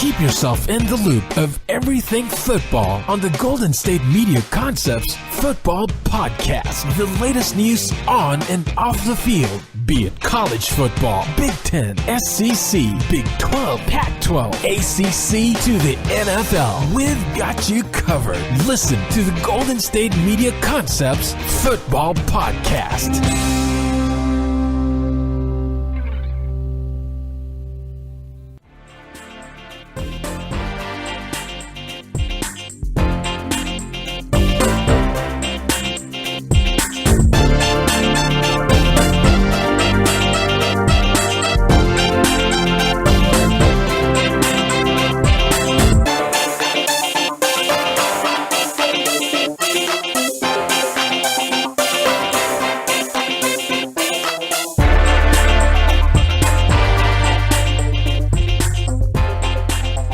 Keep yourself in the loop of everything football on the Golden State Media Concepts Football Podcast. The latest news on and off the field, be it college football, Big Ten, SEC, Big 12, Pac-12, ACC to the NFL. We've got you covered. Listen to the Golden State Media Concepts Football Podcast.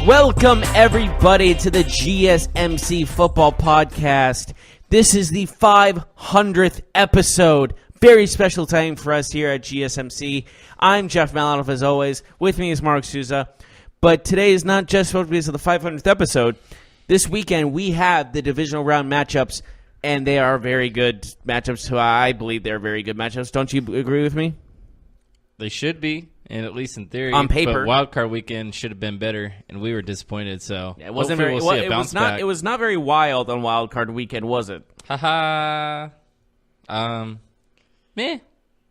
Welcome, everybody, to the GSMC Football Podcast. This is the 500th episode. Very special time for us here at GSMC. I'm Jeff Malinoff, as always. With me is Mark Souza. But today is not just because of the 500th episode. This weekend, we have the divisional round matchups, and they are very good matchups. So I believe they're very good matchups. Don't you agree with me? They should be. And at least in theory, on paper, but wildcard weekend should have been better, and we were disappointed. So yeah, it wasn't very. We'll see a bounce back. It was not very wild on wildcard weekend, was it? Haha. Meh.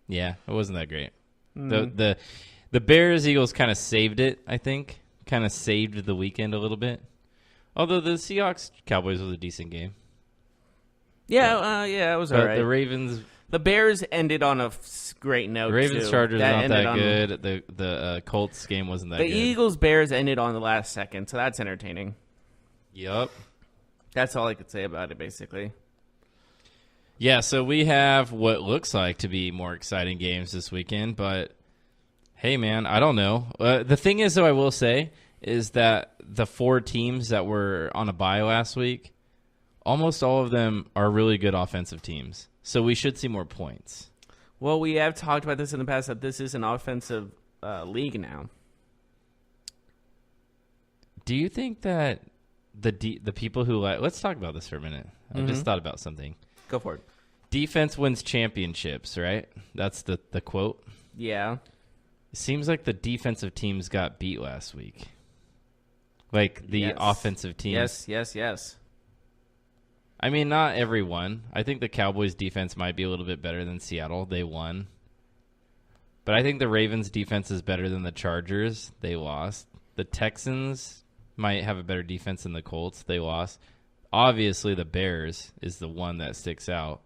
Yeah, it wasn't that great. The Bears Eagles kind of saved it. I think kind of saved the weekend a little bit. Although the Seahawks Cowboys was a decent game. Yeah, it was all right. The Ravens. The Bears ended on a great note. The Ravens too. Chargers not that good. The Colts game wasn't that good. The Eagles Bears ended on the last second, so that's entertaining. Yup. That's all I could say about it, basically. Yeah, so we have what looks like to be more exciting games this weekend, but hey, man, I don't know. The thing is, though, I will say, is that the 4 teams that were on a bye last week, almost all of them are really good offensive teams. So we should see more points. Well, we have talked about this in the past, that this is an offensive league now. Do you think that the people who let's talk about this for a minute. I just thought about something. Go for it. Defense wins championships, right? That's the quote. Yeah. It seems like the defensive teams got beat last week. Like the offensive teams. Yes. I mean, not everyone. I think the Cowboys' defense might be a little bit better than Seattle. They won. But I think the Ravens' defense is better than the Chargers. They lost. The Texans might have a better defense than the Colts. They lost. Obviously, the Bears is the one that sticks out.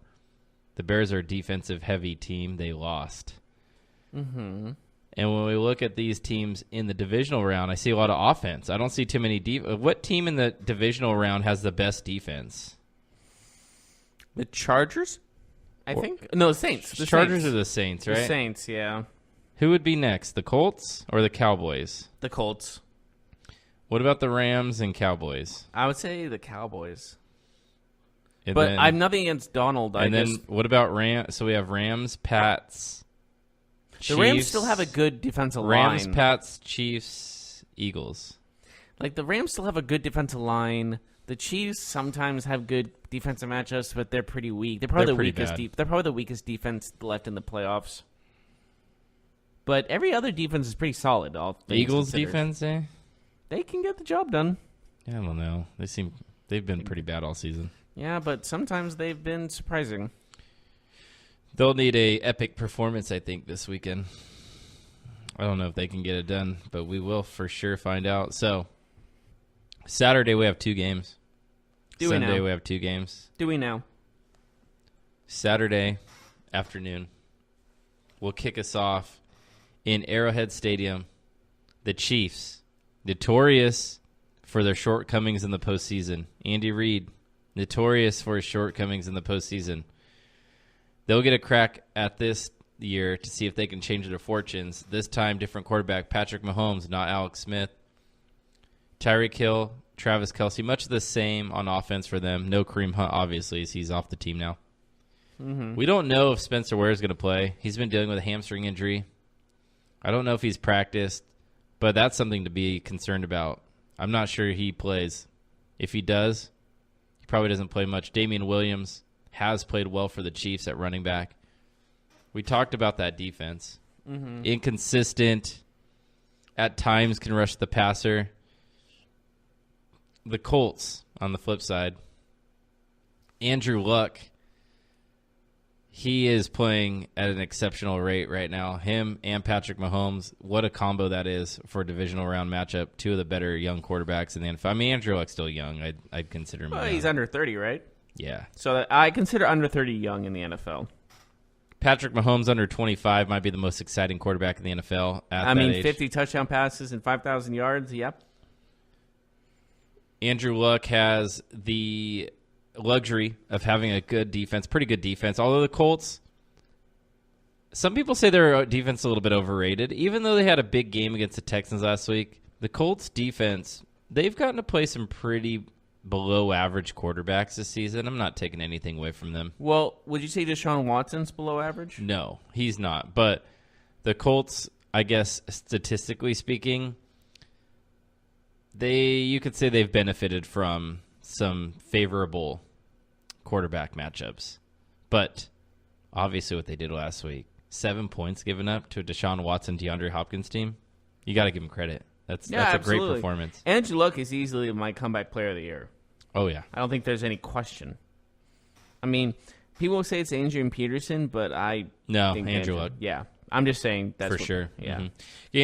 The Bears are a defensive-heavy team. They lost. Mm-hmm. And when we look at these teams in the divisional round, I see a lot of offense. I don't see too many what team in the divisional round has the best defense? The Chargers, I think? No, the Saints. The Chargers Saints. are the Saints, right? The Saints, yeah. Who would be next, the Colts or the Cowboys? The Colts. What about the Rams and Cowboys? I would say the Cowboys. And but I'm nothing against Donald. Then what about Rams? So we have Rams, Pats, Chiefs. The Rams still have a good defensive line. Rams, Pats, Chiefs, Eagles. Like, the Rams still have a good defensive line. The Chiefs sometimes have good defensive matchups, but they're pretty weak. They're probably the weakest defense left in the playoffs. But every other defense is pretty solid. The Eagles' defense, eh? They can get the job done. Yeah, I don't know. They've been pretty bad all season. Yeah, but sometimes they've been surprising. They'll need a epic performance, I think, this weekend. I don't know if they can get it done, but we will for sure find out. So, Saturday we have 2 games. Sunday we have 2 games. Do we now? Saturday afternoon will kick us off in Arrowhead Stadium. The Chiefs, notorious for their shortcomings in the postseason. Andy Reid, notorious for his shortcomings in the postseason. They'll get a crack at this year to see if they can change their fortunes. This time, different quarterback, Patrick Mahomes, not Alex Smith. Tyreek Hill, Travis Kelce, much the same on offense for them. No Kareem Hunt, obviously, as he's off the team now. Mm-hmm. We don't know if Spencer Ware is going to play. He's been dealing with a hamstring injury. I don't know if he's practiced, but that's something to be concerned about. I'm not sure he plays. If he does, he probably doesn't play much. Damian Williams has played well for the Chiefs at running back. We talked about that defense. Mm-hmm. Inconsistent. At times can rush the passer. The Colts, on the flip side, Andrew Luck, he is playing at an exceptional rate right now. Him and Patrick Mahomes, what a combo that is for a divisional round matchup. Two of the better young quarterbacks in the NFL. I mean, Andrew Luck's still young. I'd consider him young. He's under 30, right? Yeah. So I consider under 30 young in the NFL. Patrick Mahomes, under 25, might be the most exciting quarterback in the NFL at that age. 50 touchdown passes and 5,000 yards, yep. Andrew Luck has the luxury of having a good defense, pretty good defense. Although the Colts, some people say their defense is a little bit overrated. Even though they had a big game against the Texans last week, the Colts defense, they've gotten to play some pretty below average quarterbacks this season. I'm not taking anything away from them. Well, would you say Deshaun Watson's below average? No, he's not. But the Colts, I guess statistically speaking, you could say they've benefited from some favorable quarterback matchups. But obviously what they did last week, 7 points given up to a Deshaun Watson, DeAndre Hopkins team, you got to give him credit. That's a great performance. Andrew Luck is easily my comeback player of the year. Oh, yeah. I don't think there's any question. I mean, people will say it's Adrian Peterson, but I think Andrew Luck. Yeah, I'm just saying that's for sure. Yeah, mm-hmm.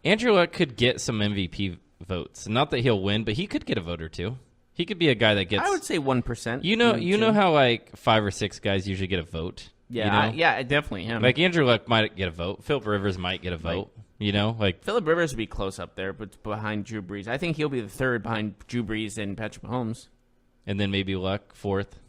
Andrew Luck could get some MVP votes. Not that he'll win, but he could get a vote or two. He could be a guy that gets. I would say 1%. You know how like 5 or 6 guys usually get a vote. Yeah, you know? Definitely him. Like Andrew Luck might get a vote. Philip Rivers might get a vote. Philip Rivers would be close up there, but behind Drew Brees. I think he'll be the third behind Drew Brees and Patrick Mahomes. And then maybe Luck fourth.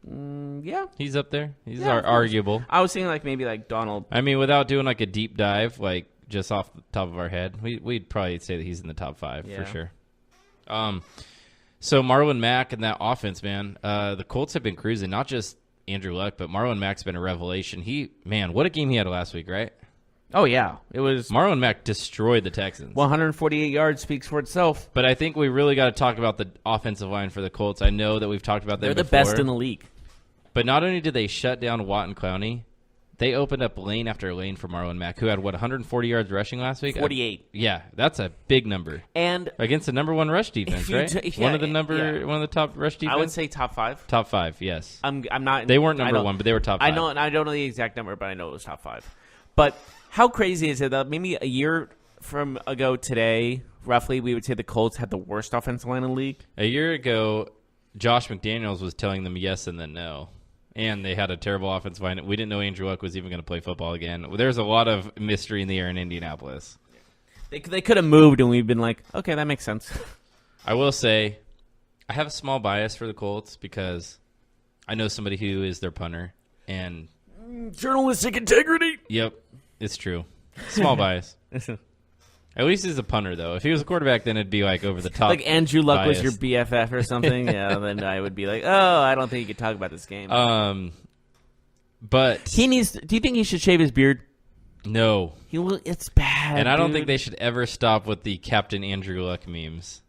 Yeah, he's up there. He's arguable. I was thinking maybe Donald. I mean, without doing a deep dive, just off the top of our head, we'd probably say that he's in the top 5 for sure. So Marlon Mack and that offense, man, the Colts have been cruising. Not just Andrew Luck, but Marlon Mack's been a revelation. What a game he had last week, right? Oh, yeah. It was Marlon Mack destroyed the Texans. 148 yards speaks for itself. But I think we really got to talk about the offensive line for the Colts. I know that we've talked about them before. They're the best in the league. But not only did they shut down Watt and Clowney, they opened up lane after lane for Marlon Mack, who had, 140 yards rushing last week? 48. Yeah, that's a big number. And against the number 1 rush defense, right? One of the top rush defense? I would say top 5. Top 5, yes. I'm not. They weren't number 1, but they were top 5. I know, and I don't know the exact number, but I know it was top 5. But how crazy is it that maybe a year from ago today, roughly, we would say the Colts had the worst offensive line in the league? A year ago, Josh McDaniels was telling them yes and then no. And they had a terrible offensive line. We didn't know Andrew Luck was even going to play football again. There's a lot of mystery in the air in Indianapolis. They could have moved, and we've been like, okay, that makes sense. I will say, I have a small bias for the Colts because I know somebody who is their punter. And journalistic integrity. Yep, it's true. Small bias. At least he's a punter, though. If he was a quarterback, then it'd be over the top. Like Andrew Luck bias. was your BFF or something. Yeah, then I would be like, oh, I don't think you could talk about this game. But he needs. Do you think he should shave his beard? No. It's bad. And I don't think they should ever stop with the Captain Andrew Luck memes.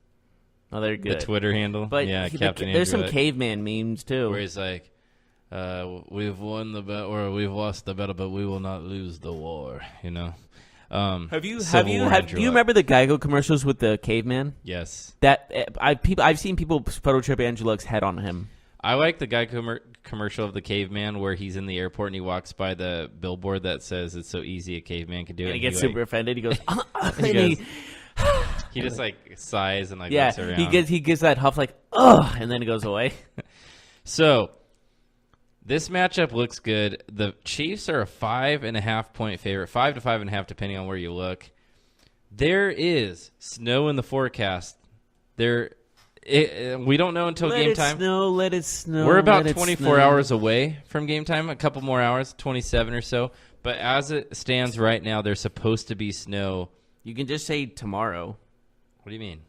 Oh, they're good. The Twitter handle. But yeah, Captain Andrew there's some Luck. caveman memes too, where he's like, "We've won the battle, or we've lost the battle, but we will not lose the war." You know. Do you remember the Geico commercials with the caveman? Yes. I've seen people Photoshop Andrew Luck's head on him. I like the Geico commercial of the caveman where he's in the airport and he walks by the billboard that says it's so easy a caveman can do it. And he gets super offended. He goes, he just sighs and looks around. He gives that huff ugh, and then it goes away. So this matchup looks good. The Chiefs are a 5.5 point favorite, 5 to 5.5 depending on where you look. There is snow in the forecast. We don't know until game time. Let it snow. We're about 24 hours away from game time, a couple more hours, 27 or so. But as it stands right now, there's supposed to be snow. You can just say tomorrow. What do you mean?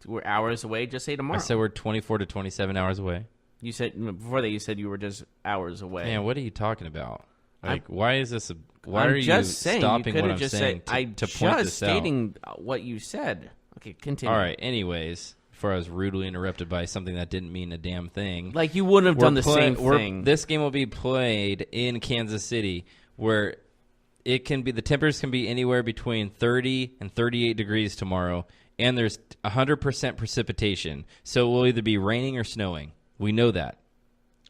We're hours away. Just say tomorrow. I said we're 24 to 27 hours away. You said before that. You said you were just hours away. Man, what are you talking about? Why is this? Why I'm are you just saying, stopping you what I'm just saying to point this out? stating what you said. Okay, continue. All right. Anyways, before I was rudely interrupted by something that didn't mean a damn thing. Like you wouldn't have done the same thing. This game will be played in Kansas City, where the temperatures can be anywhere between 30 and 38 degrees tomorrow, and there's 100% precipitation. So it will either be raining or snowing. We know that.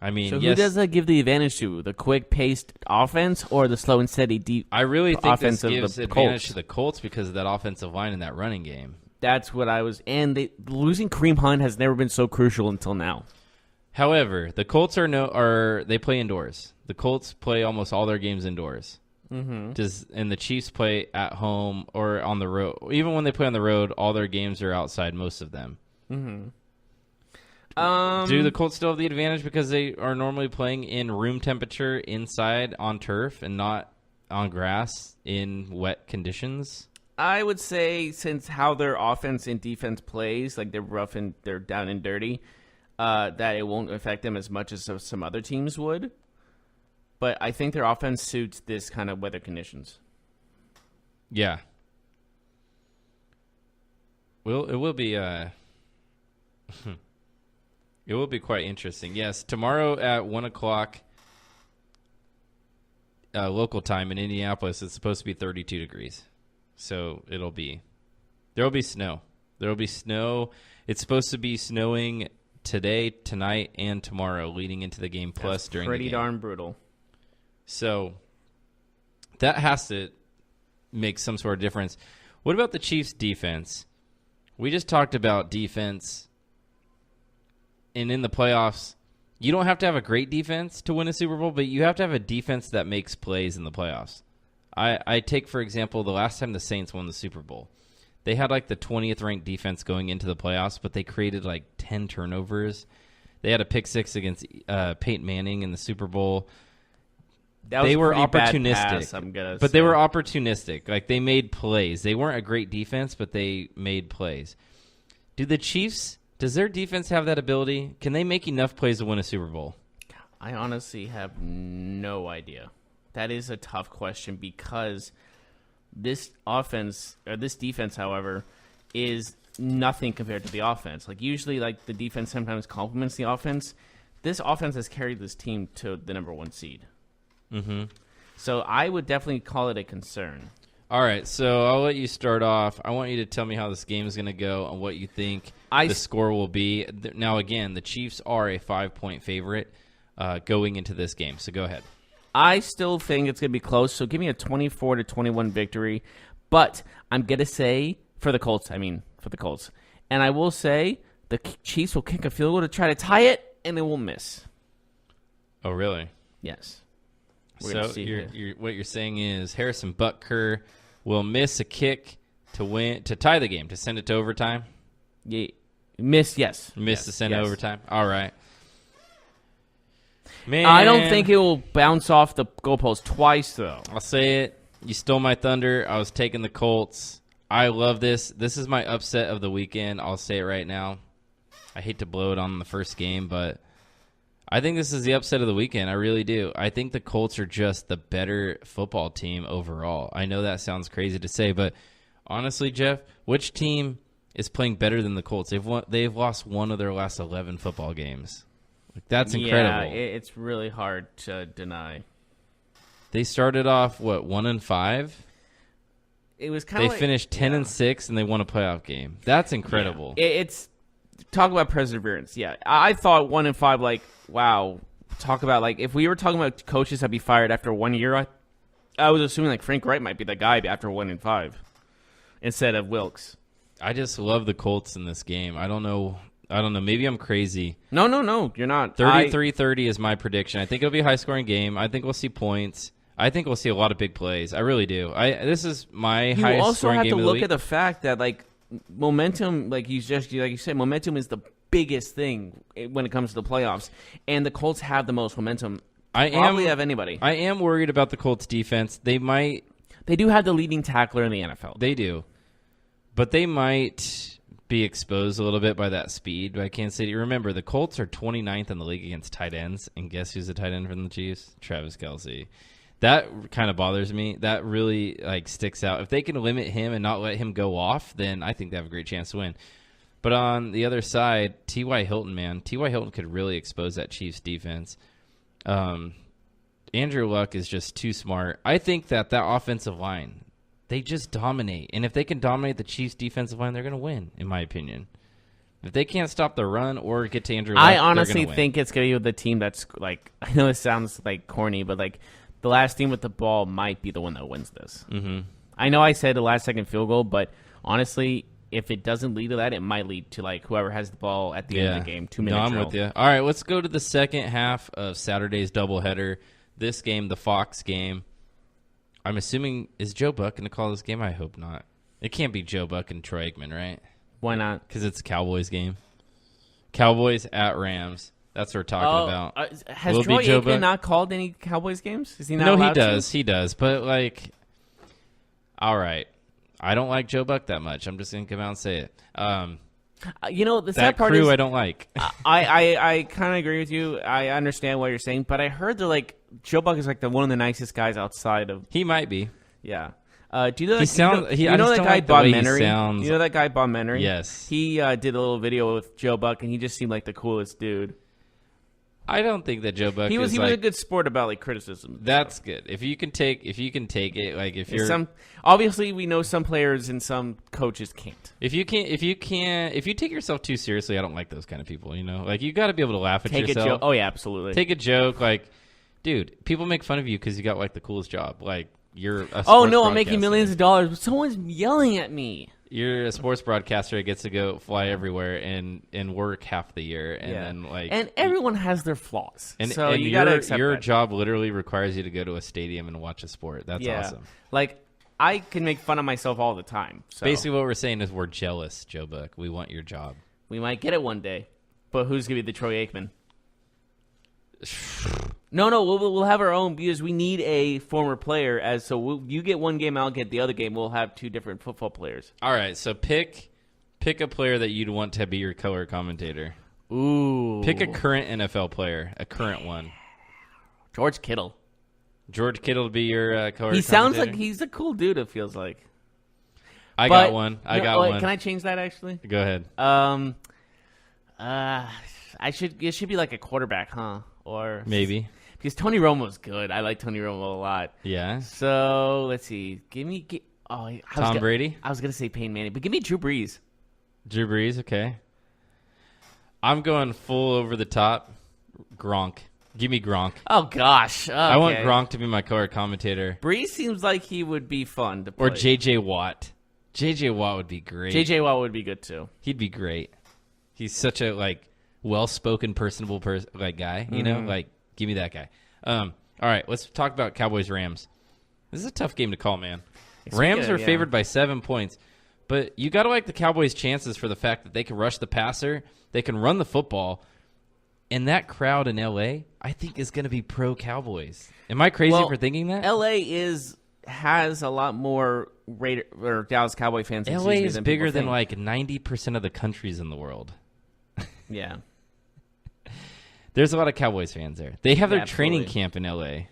I mean, so yes, who does that give the advantage to? The quick-paced offense or the slow and steady deep I really think this offense gives of the advantage Colts? to the Colts because of that offensive line and that running game. That's what I was. And losing Kareem Hunt has never been so crucial until now. However, the Colts they play indoors. The Colts play almost all their games indoors. Mm-hmm. And the Chiefs play at home or on the road. Even when they play on the road, all their games are outside, most of them. Mm-hmm. Do the Colts still have the advantage because they are normally playing in room temperature inside on turf and not on grass in wet conditions? I would say since how their offense and defense plays, like they're rough and they're down and dirty, that it won't affect them as much as some other teams would. But I think their offense suits this kind of weather conditions. Yeah. Well, it will be it will be quite interesting. Yes, tomorrow at 1:00 local time in Indianapolis, it's supposed to be 32 degrees. So there will be snow. There will be snow. It's supposed to be snowing today, tonight, and tomorrow leading into the game, plus That's during the game. pretty darn brutal. So that has to make some sort of difference. What about the Chiefs' defense? We just talked about defense. And in the playoffs, you don't have to have a great defense to win a Super Bowl, but you have to have a defense that makes plays in the playoffs. I take, for example, the last time the Saints won the Super Bowl. They had like the 20th ranked defense going into the playoffs, but they created like 10 turnovers. They had a pick six against Peyton Manning in the Super Bowl. They were opportunistic, but they were opportunistic. Like they made plays. They weren't a great defense, but they made plays. Does their defense have that ability? Can they make enough plays to win a Super Bowl? I honestly have no idea. That is a tough question because this defense, however, is nothing compared to the offense. Like usually, like the defense sometimes complements the offense. This offense has carried this team to the number 1 seed. Mm-hmm. So I would definitely call it a concern. All right, so I'll let you start off. I want you to tell me how this game is going to go and what you think the score will be. Now, again, the Chiefs are a 5-point favorite going into this game, so go ahead. I still think it's going to be close, so give me a 24-21 victory. But I'm going to say for the Colts. And I will say the Chiefs will kick a field goal to try to tie it, and they will miss. Oh, really? Yes. So what you're saying is Harrison Butker will miss a kick to tie the game, to send it to overtime? Yeah. Miss, yes. To send it to overtime? All right. Man, I don't think it will bounce off the goalpost twice, though. I'll say it. You stole my thunder. I was taking the Colts. I love this. This is my upset of the weekend. I'll say it right now. I hate to blow it on the first game, but I think this is the upset of the weekend. I really do. I think the Colts are just the better football team overall. I know that sounds crazy to say, but honestly, Jeff, which team is playing better than the Colts? They've lost one of their last 11 football games. That's incredible. Yeah, it's really hard to deny. They started off 1-5. It was kind of they finished 10-6 and they won a playoff game. That's incredible. Yeah. It's talk about perseverance. Yeah, I thought 1-5. Like, wow. Talk about if we were talking about coaches that'd be fired after 1 year. I was assuming Frank Wright might be the guy after 1-5 instead of Wilkes. I just love the Colts in this game. I don't know. Maybe I'm crazy. No, you're not. 33-30 is my prediction. I think it'll be a high-scoring game. I think we'll see points. I think we'll see a lot of big plays. I really do. This is my highest scoring game of the week. You also have to look at the fact that momentum, like you said, momentum is the biggest thing when it comes to the playoffs, and the Colts have the most momentum. Probably of anybody. I am worried about the Colts defense. They do have the leading tackler in the NFL. They do, but they might be exposed a little bit by that speed by Kansas City. Remember, the Colts are 29th in the league against tight ends, and guess who's the tight end from the Chiefs? Travis Kelce. That kind of bothers me. That really sticks out. If they can limit him and not let him go off, then I think they have a great chance to win. But on the other side, T.Y. Hilton, man. T.Y. Hilton could really expose that Chiefs defense. Andrew Luck is just too smart. I think that offensive line, they just dominate. And if they can dominate the Chiefs defensive line, they're going to win, in my opinion. If they can't stop the run or get to Andrew Luck, I honestly think it's going to be with the team that's I know it sounds corny, but the last team with the ball might be the one that wins this. Mm-hmm. I know I said the last second field goal, but honestly, if it doesn't lead to that, it might lead to whoever has the ball at the end of the game. 2 minutes. I'm with you. All right, let's go to the second half of Saturday's doubleheader. This game, the Fox game. I'm assuming, is Joe Buck going to call this game? I hope not. It can't be Joe Buck and Troy Aikman, right? Why not? Because it's a Cowboys game. Cowboys at Rams. That's what we're talking about. Has Troy Aikman not called any Cowboys games? Is he not allowed he does. He does. But, all right. I don't like Joe Buck that much. I'm just going to come out and say it. The sad part crew is I don't like. I kind of agree with you. I understand what you're saying, but I heard they're Joe Buck is one of the nicest guys outside of. He might be. Yeah. Do you know that? You know that guy Bob Menery? You know that guy Bob Menery? Yes. He did a little video with Joe Buck, and he just seemed like the coolest dude. I don't think that Joe Buck. He was a good sport about criticism. That's good. If you can take it, if you're obviously we know some players and some coaches can't. If you take yourself too seriously, I don't like those kind of people. You got to be able to laugh at yourself. Take a joke. Oh yeah, absolutely. Take a joke. Dude, people make fun of you because you got the coolest job. You're a sports I'm making millions of dollars, but someone's yelling at me. You're a sports broadcaster that gets to go fly everywhere and work half the year, and then and everyone has their flaws, and you got to accept your that. job literally requires you to go to a stadium and watch a sport. That's awesome. I can make fun of myself all the time. So. Basically, what we're saying is we're jealous, Joe Buck. We want your job. We might get it one day, but who's gonna be the Troy Aikman? No, we'll have our own because we need a former player. You get one game, I'll get the other game. We'll have two different football players. All right, so pick a player that you'd want to be your color commentator. Ooh. Pick a current NFL player, a current one. George Kittle. George Kittle to be your color commentator? He sounds like he's a cool dude, it feels like. I got one. Can I change that, actually? Go ahead. It should be a quarterback, huh? Or maybe. Because Tony Romo's good. I like Tony Romo a lot. Yeah. So, let's see. Tom Brady? I was going to say Peyton Manning, but give me Drew Brees. Drew Brees, okay. I'm going full over the top. Gronk. Give me Gronk. Oh, gosh. Okay. I want Gronk to be my color commentator. Brees seems like he would be fun to play. Or J.J. Watt. J.J. Watt would be great. J.J. Watt would be good, too. He'd be great. He's such a, well-spoken, personable guy, you know? Give me that guy. All right, let's talk about Cowboys-Rams. This is a tough game to call, man. Rams are favored by 7 points, but you got to like the Cowboys' chances for the fact that they can rush the passer, they can run the football, and that crowd in L.A., I think, is going to be pro-Cowboys. Am I crazy for thinking that? L.A. has a lot more Dallas Cowboy fans. L.A. is bigger than 90% of the countries in the world. Yeah. There's a lot of Cowboys fans there. They have their training camp in L.A.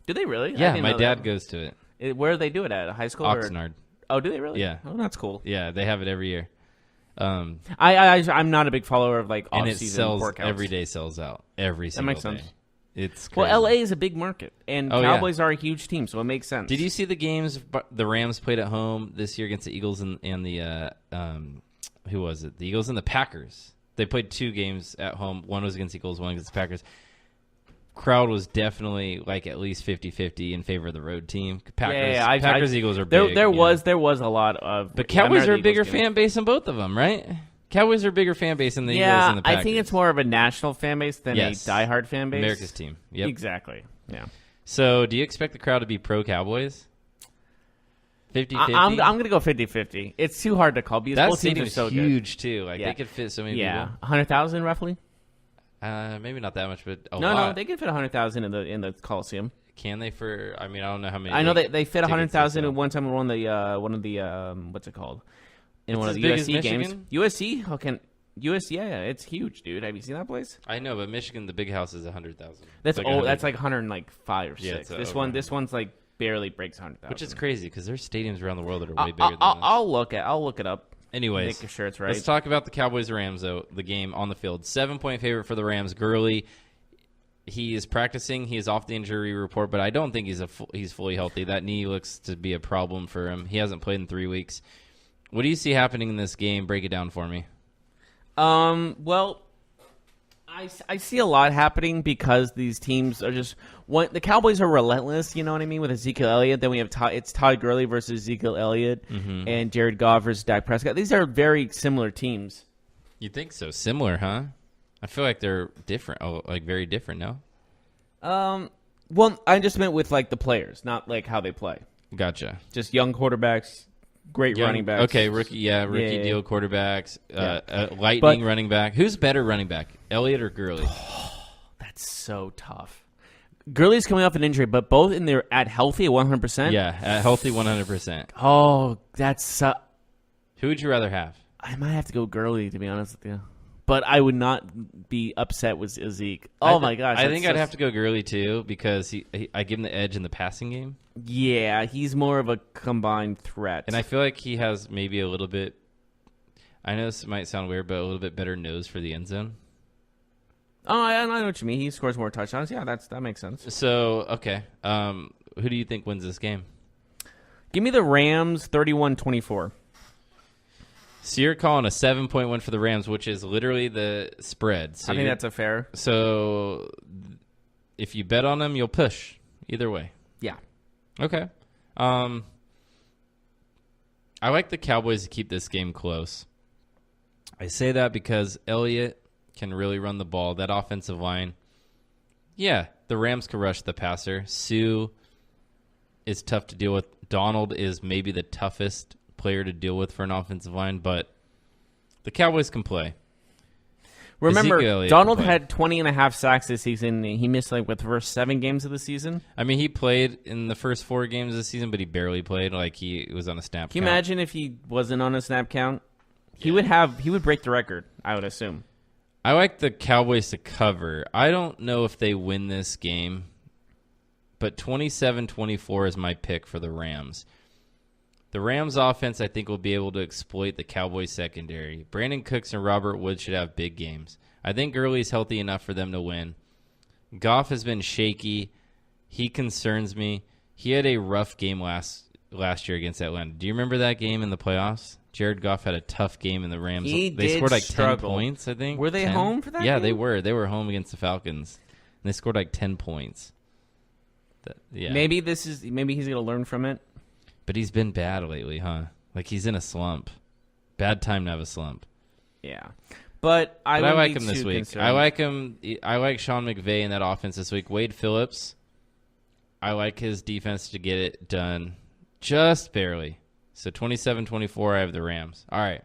Do they really? Yeah, my dad goes to it. Where do they do it at? A high school? Oxnard. Oh, do they really? Yeah. Oh, that's cool. Yeah, they have it every year. I'm not a big follower of off-season and it sells workouts. Every day sells out. Every single day. That makes sense. It's crazy. Well, LA is a big market, and Cowboys are a huge team, so it makes sense. Did you see the games the Rams played at home this year against the Eagles and the who was it? The Eagles and the Packers. They played 2 games at home. One was against the Eagles, one against the Packers. Crowd was definitely at least 50-50 in favor of the road team. Packers Eagles are big. There was a lot of. But Cowboys are a bigger fan base than both of them, right? Cowboys are a bigger fan base than the Eagles and the Packers. I think it's more of a national fan base than a diehard fan base. America's team. Yep. Exactly. Yeah. So, do you expect the crowd to be pro Cowboys? 50-50? I'm going to go 50-50. It's too hard to call because both teams are so huge too. They could fit so many people. 100,000 roughly. Maybe not that much, but a lot. No, they could fit 100,000 in the Coliseum. Can they? I don't know how many. I know they fit 100,000 at one time in one of the what's it called? In one of the USC games. USC? Yeah, it's huge, dude. Have you seen that place? I know, but Michigan, the big house is 100,000. That's old. That's like 105 or 6. Yeah, This one's like barely breaks 100,000. Which is crazy because there's stadiums around the world that are way bigger than this. I'll look it up. Anyways, make sure it's right. Let's talk about the Cowboys-Rams, though, the game on the field. 7-point favorite for the Rams. Gurley, he is practicing. He is off the injury report, but I don't think he's fully healthy. That knee looks to be a problem for him. He hasn't played in 3 weeks. What do you see happening in this game? Break it down for me. Well, I see a lot happening because these teams are just the Cowboys are relentless. You know what I mean? With Ezekiel Elliott, then we have it's Todd Gurley versus Ezekiel Elliott, and Jared Goff versus Dak Prescott. These are very similar teams. You think so? Similar, huh? I feel like they're different. Oh, like very different. No. Well, I just meant with like the players, not like how they play. Gotcha. Just young quarterbacks. Great running backs. Okay, rookie deal quarterbacks, lightning running back. Who's better running back, Elliott or Gurley? That's so tough. Gurley's coming off an injury, but both in there at healthy at 100%. Yeah, at healthy 100%. Oh, that's. Who would you rather have? I might have to go Gurley, to be honest with you. But I would not be upset with Zeke. Oh, my gosh. I think I'd have to go Gurley, too, because I give him the edge in the passing game. Yeah, he's more of a combined threat. And I feel like he has maybe a little bit, I know this might sound weird, but a little bit better nose for the end zone. Oh, I know what you mean. He scores more touchdowns. Yeah, that makes sense. So, okay. Who do you think wins this game? Give me the Rams 31-24. So you're calling a 7-point win for the Rams, which is literally the spread. So I think that's a fair. So if you bet on them, you'll push either way. Yeah. Okay. I like the Cowboys to keep this game close. I say that because Elliott can really run the ball. That offensive line, yeah, the Rams can rush the passer. Sue is tough to deal with. Donald is maybe the toughest player to deal with for an offensive line, but the Cowboys can play. Remember, Donald had 20.5 sacks this season. He missed the first 7 games of the season. I mean, he played in the first 4 games of the season, but he barely played. Like, he was on a snap count. Can you imagine if he wasn't on a snap count? He would break the record, I would assume. I like the Cowboys to cover. I don't know if they win this game, but 27-24 is my pick for the Rams. The Rams offense, I think, will be able to exploit the Cowboys secondary. Brandon Cooks and Robert Woods should have big games. I think Gurley's healthy enough for them to win. Goff has been shaky. He concerns me. He had a rough game last year against Atlanta. Do you remember that game in the playoffs? Jared Goff had a tough game in the Rams. They scored 10 points, I think. Were they 10? home for that game? Yeah, they were. They were home against the Falcons. And they scored 10 points. Yeah. Maybe he's going to learn from it. But he's been bad lately, huh? He's in a slump. Bad time to have a slump. Yeah. But I like him this week. Concerned. I like him. I like Sean McVay in that offense this week. Wade Phillips, I like his defense to get it done just barely. So 27-24, I have the Rams. All right.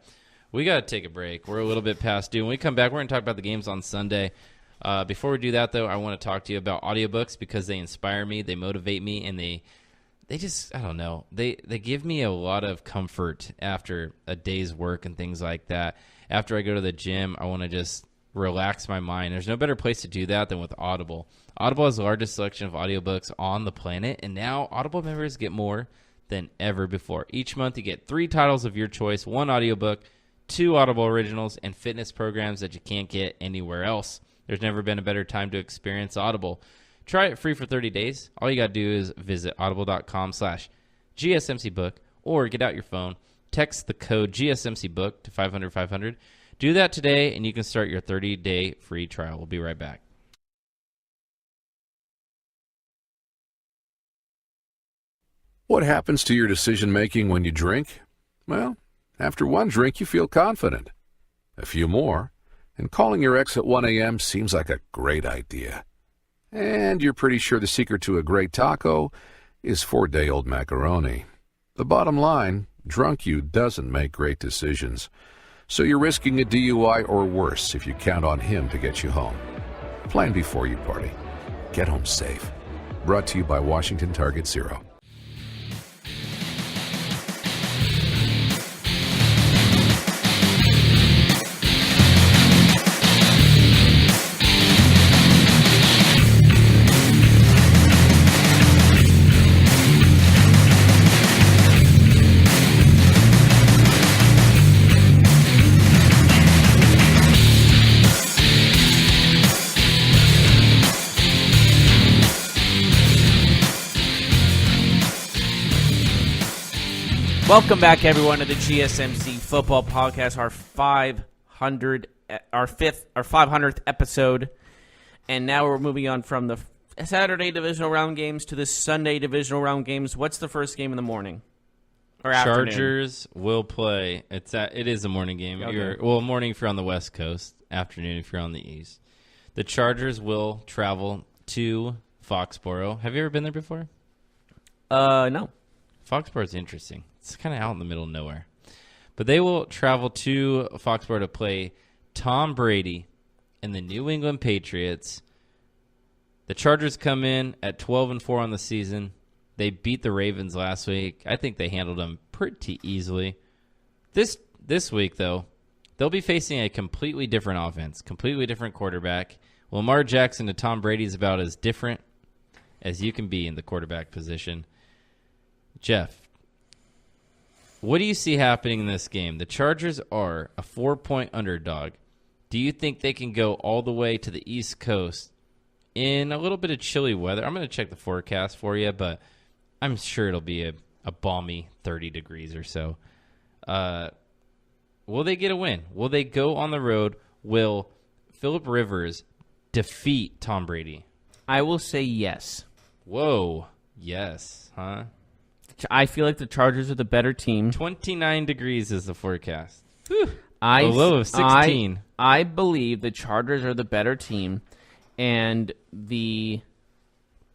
We got to take a break. We're a little bit past due. When we come back, we're going to talk about the games on Sunday. Before we do that, though, I want to talk to you about audiobooks because they inspire me, they motivate me, and they just, I don't know, they give me a lot of comfort after a day's work and things like that. After I go to the gym, I want to just relax my mind. There's no better place to do that than with Audible. Audible has the largest selection of audiobooks on the planet, and now Audible members get more than ever before. Each month you get 3 titles of your choice, 1 audiobook, 2 Audible originals, and fitness programs that you can't get anywhere else. There's never been a better time to experience Audible. Try it free for 30 days. All you got to do is visit audible.com/GSMCbook or get out your phone, text the code GSMCbook to 500-500. Do that today, and you can start your 30-day free trial. We'll be right back. What happens to your decision-making when you drink? Well, after one drink, you feel confident. A few more, and calling your ex at 1 a.m. seems like a great idea. And you're pretty sure the secret to a great taco is 4-day-old macaroni. The bottom line, drunk you doesn't make great decisions. So you're risking a DUI or worse if you count on him to get you home. Plan before you party. Get home safe. Brought to you by Washington Target Zero. Welcome back, everyone, to the GSMC Football Podcast, our 500th episode. And now we're moving on from the Saturday divisional round games to the Sunday divisional round games. What's the first game in the morning or afternoon? Chargers will play. It is a morning game. Okay. Morning if you're on the West Coast, afternoon if you're on the East. The Chargers will travel to Foxborough. Have you ever been there before? No. Foxborough is interesting. It's kind of out in the middle of nowhere. But they will travel to Foxborough to play Tom Brady and the New England Patriots. The Chargers come in at 12-4 on the season. They beat the Ravens last week. I think they handled them pretty easily. This week, though, they'll be facing a completely different offense, completely different quarterback. Lamar Jackson to Tom Brady is about as different as you can be in the quarterback position. Jeff, what do you see happening in this game? The Chargers are a 4-point underdog. Do you think they can go all the way to the East Coast in a little bit of chilly weather? I'm going to check the forecast for you, but I'm sure it'll be a balmy 30 degrees or so. Will they get a win? Will they go on the road? Will Phillip Rivers defeat Tom Brady? I will say yes. Whoa. Yes. Huh? I feel like the Chargers are the better team. 29 degrees is the forecast. Whew. A low of 16. I believe the Chargers are the better team, and the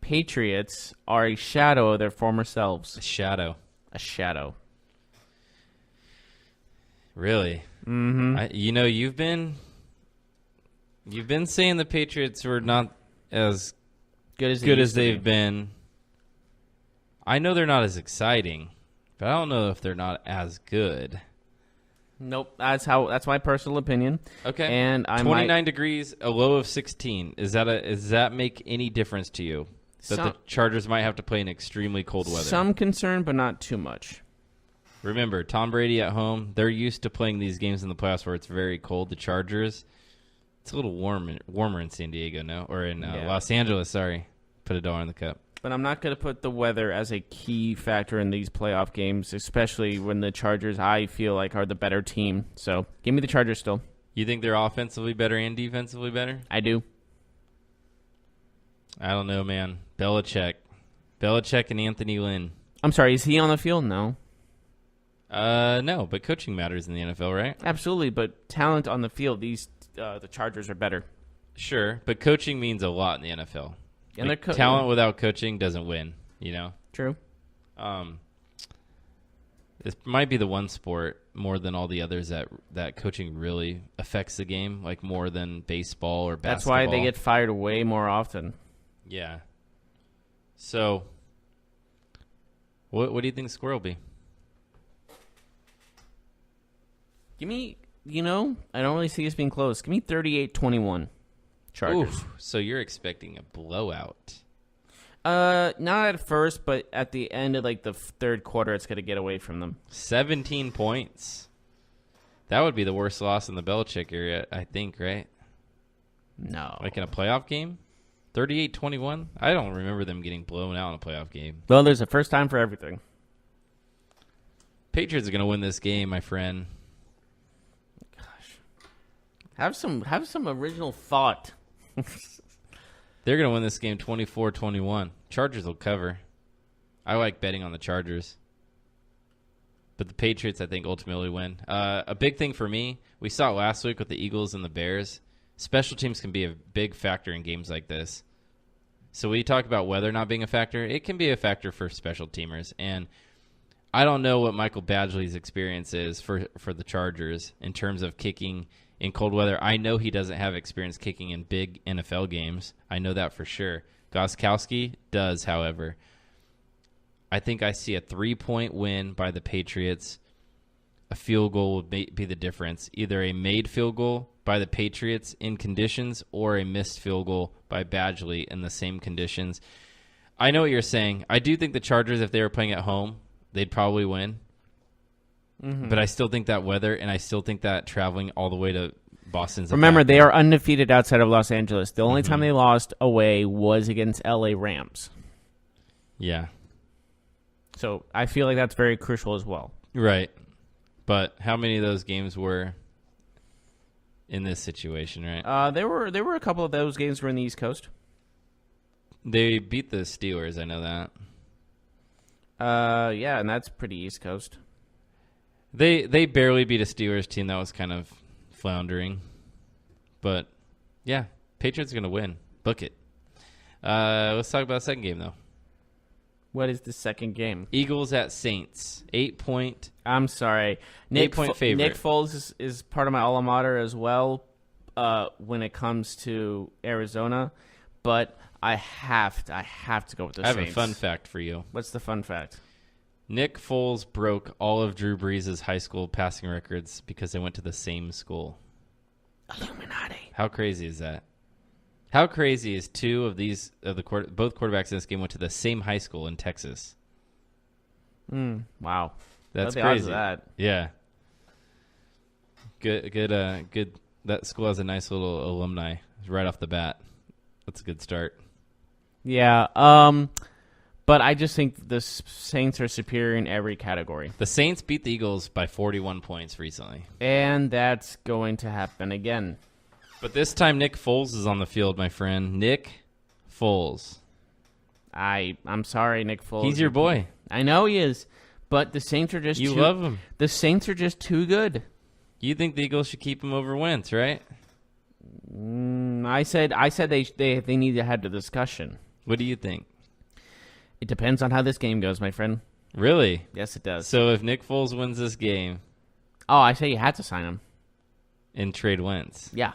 Patriots are a shadow of their former selves. A shadow. A shadow. Really? Mm-hmm. You've been saying the Patriots were not as good as they've been. I know they're not as exciting, but I don't know if they're not as good. Nope, that's my personal opinion. Okay, and 29 degrees, a low of 16. Does that make any difference to you? That the Chargers might have to play in extremely cold weather. Some concern, but not too much. Remember, Tom Brady at home. They're used to playing these games in the playoffs where it's very cold. The Chargers, it's a little warmer in San Diego, no, or in Los Angeles. Sorry, put $1 in the cup. But I'm not going to put the weather as a key factor in these playoff games, especially when the Chargers, I feel like, are the better team. So give me the Chargers still. You think they're offensively better and defensively better? I do. I don't know, man. Belichick and Anthony Lynn. I'm sorry, is he on the field? No. No, but coaching matters in the NFL, right? Absolutely, but talent on the field, the Chargers are better. Sure, but coaching means a lot in the NFL. And talent without coaching doesn't win, True. This might be the one sport more than all the others that coaching really affects the game, like more than baseball or basketball. That's why they get fired way more often. Yeah. So, what do you think the score will be? Give me, I don't really see this being close. Give me 38-21. Chargers. Oof, so you're expecting a blowout? Not at first, but at the end of the third quarter, it's going to get away from them. 17 points. That would be the worst loss in the Belichick area, I think, right? No. Like in a playoff game? 38-21? I don't remember them getting blown out in a playoff game. Well, there's a first time for everything. Patriots are going to win this game, my friend. Gosh. Have some original thought. They're going to win this game 24-21. Chargers will cover. I like betting on the Chargers. But the Patriots, I think, ultimately win. A big thing for me, we saw it last week with the Eagles and the Bears. Special teams can be a big factor in games like this. So when you talk about weather not being a factor, it can be a factor for special teamers. And I don't know what Michael Badgley's experience is for the Chargers in terms of kicking in cold weather. I know he doesn't have experience kicking in big NFL games. I know that for sure. Gostkowski does, however. I think I see a 3-point win by the Patriots. A field goal would be the difference. Either a made field goal by the Patriots in conditions or a missed field goal by Badgley in the same conditions. I know what you're saying. I do think the Chargers, if they were playing at home, they'd probably win. Mm-hmm. But I still think that weather, and I still think that traveling all the way to Boston's. Remember, they are undefeated outside of Los Angeles. The only time they lost away was against LA Rams. Yeah. So I feel like that's very crucial as well. Right. But how many of those games were in this situation, right? There were a couple of those games were in the East Coast. They beat the Steelers, I know that. Yeah, and that's pretty East Coast. They barely beat a Steelers team that was kind of floundering. But, yeah, Patriots are going to win. Book it. Let's talk about the second game, though. What is the second game? Eagles at Saints. 8-point. I'm sorry. Nick 8-point favorite. Nick Foles is part of my alma mater as well when it comes to Arizona. But I have to go with the Saints. I have a fun fact for you. What's the fun fact? Nick Foles broke all of Drew Brees' high school passing records because they went to the same school. Illuminati. How crazy is that? How crazy is two of these both quarterbacks in this game went to the same high school in Texas? Wow. That's what are the odds crazy. of that? Yeah. Good. That school has a nice little alumni right off the bat. That's a good start. Yeah. But I just think the Saints are superior in every category. The Saints beat the Eagles by 41 points recently. And that's going to happen again. But this time Nick Foles is on the field, my friend. Nick Foles. I'm sorry, Nick Foles. He's your boy. I know he is. But the Saints are just You love him. The Saints are just too good. You think the Eagles should keep him over Wentz, right? I said they need to have the discussion. What do you think? It depends on how this game goes, my friend. Really? Yes, it does. So if Nick Foles wins this game I say you had to sign him. and trade Wentz, Yeah.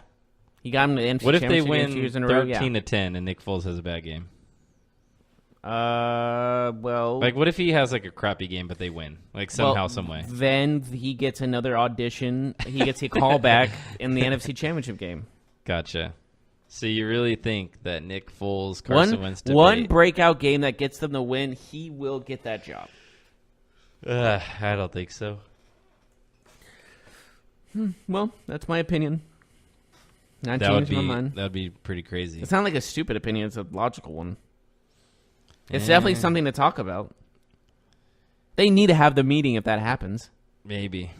He got him to the NFC what if they Championship game 2 win years in a row? 13-10 and Nick Foles has a bad game? Well, Like, what if he has like a crappy game, but they win, like somehow, some way? Then he gets another audition. He gets a call back in the NFC Championship game. Gotcha. So you really think that Nick Foles, Carson Wentz debate? One breakout game that gets them the win, he will get that job. I don't think so. Well, that's my opinion. Not That would changing be my mind. that'd be pretty crazy. It's not like a stupid opinion. It's a logical one. It's definitely something to talk about. They need to have the meeting if that happens. Maybe.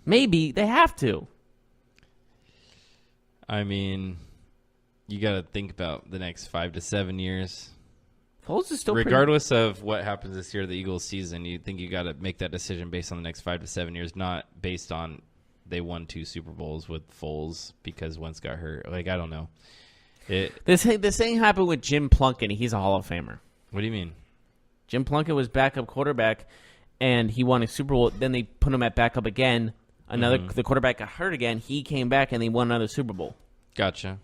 Maybe they have to. I mean, you got to think about the next 5 to 7 years. Foles is still Regardless of what happens this year, the Eagles season, you think you got to make that decision based on the next 5 to 7 years, not based on they won 2 Super Bowls with Foles because Wentz got hurt. Like, I don't know. This thing happened with Jim Plunkett. He's a Hall of Famer. What do you mean? Jim Plunkett was backup quarterback, and he won a Super Bowl. Then they put him at backup again. The quarterback got hurt again. He came back, and they won another Super Bowl. Gotcha.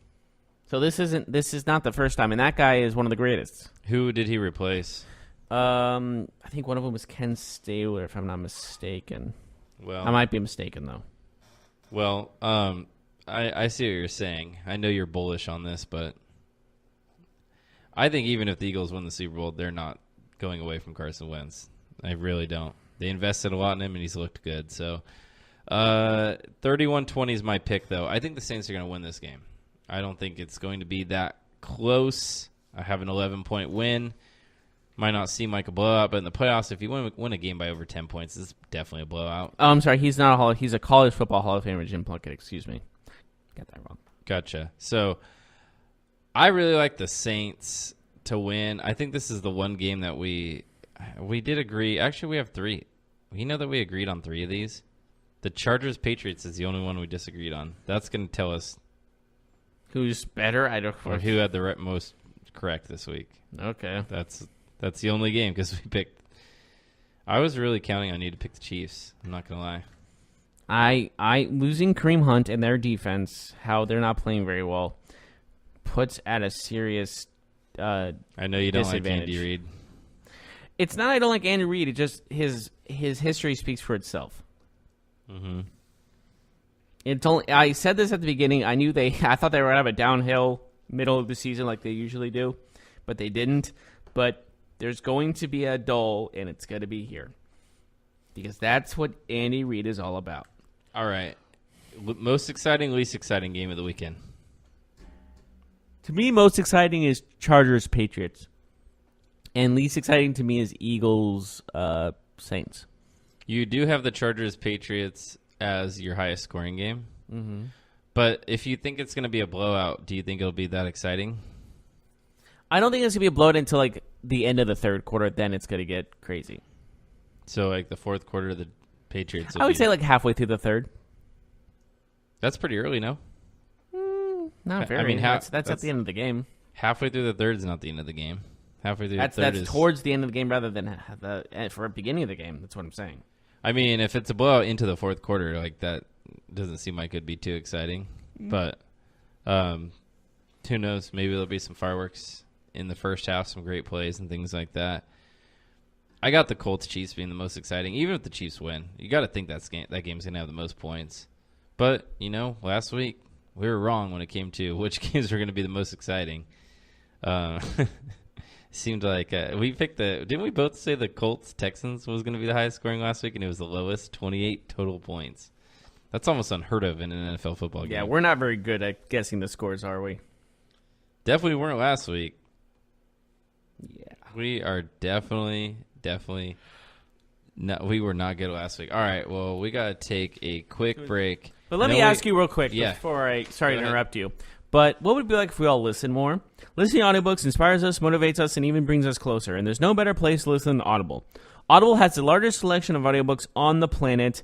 So this is not the first time, and that guy is one of the greatest. Who did he replace? I think one of them was Ken Stabler, if I'm not mistaken. Well, I might be mistaken though. Well, I see what you're saying. I know you're bullish on this, but I think even if the Eagles win the Super Bowl, they're not going away from Carson Wentz. I really don't. They invested a lot in him, and he's looked good. So 31-20 is my pick, though. I think the Saints are going to win this game. I don't think it's going to be that close. I have an 11-point win. Might not seem like a blowout, but in the playoffs, if you win a game by over 10 points, it's definitely a blowout. Oh, I'm sorry. He's not he's a college football Hall of Famer, Jim Plunkett. Excuse me. Got that wrong. Gotcha. So I really like the Saints to win. I think this is the one game that we did agree. Actually, we have 3. You know that we agreed on 3 of these? The Chargers-Patriots is the only one we disagreed on. That's going to tell us Who's better? I don't. or who had the most correct this week. Okay. That's the only game because we picked. I was really counting on you to pick the Chiefs. I'm not going to lie. I losing Kareem Hunt and their defense, how they're not playing very well, puts at a serious I know you don't like disadvantage. Andy Reid. It's not I don't like Andy Reid. It just his history speaks for itself. Mm-hmm. It's only, I said this at the beginning. I thought they were going to have a downhill middle of the season like they usually do, but they didn't. But there's going to be a dull, and it's going to be here because that's what Andy Reid is all about. All right. Most exciting, least exciting game of the weekend. To me, most exciting is Chargers-Patriots. And least exciting to me is Eagles-Saints. You do have the Chargers-Patriots as your highest scoring game. Mm-hmm. But if you think it's going to be a blowout, do you think it'll be that exciting? I don't think it's going to be a blowout until like the end of the third quarter. Then it's going to get crazy. So like the fourth quarter of the Patriots. I would say like halfway through the third. That's pretty early, no? Not very. I mean, that's at the end of the game. Halfway through the third is not the end of the game. Halfway through the third That's is towards the end of the game rather than for the beginning of the game. That's what I'm saying. I mean, if it's a blowout into the fourth quarter, like that doesn't seem like it'd be too exciting. But who knows? Maybe there'll be some fireworks in the first half, some great plays and things like that. I got the Colts-Chiefs being the most exciting. Even if the Chiefs win, you got to think that game's going to have the most points. But, last week we were wrong when it came to which games were going to be the most exciting. Seemed like we picked didn't we both say the Colts-Texans was going to be the highest scoring last week, and it was the lowest, 28 total points. That's almost unheard of in an NFL football game. Yeah, we're not very good at guessing the scores, are we? Definitely weren't last week. Yeah. We are definitely no, we were not good last week. All right, well, we got to take a quick break. But let me ask you real quick before sorry to interrupt you. But what would it be like if we all listen more? Listening to audiobooks inspires us, motivates us, and even brings us closer. And there's no better place to listen than Audible. Audible has the largest selection of audiobooks on the planet.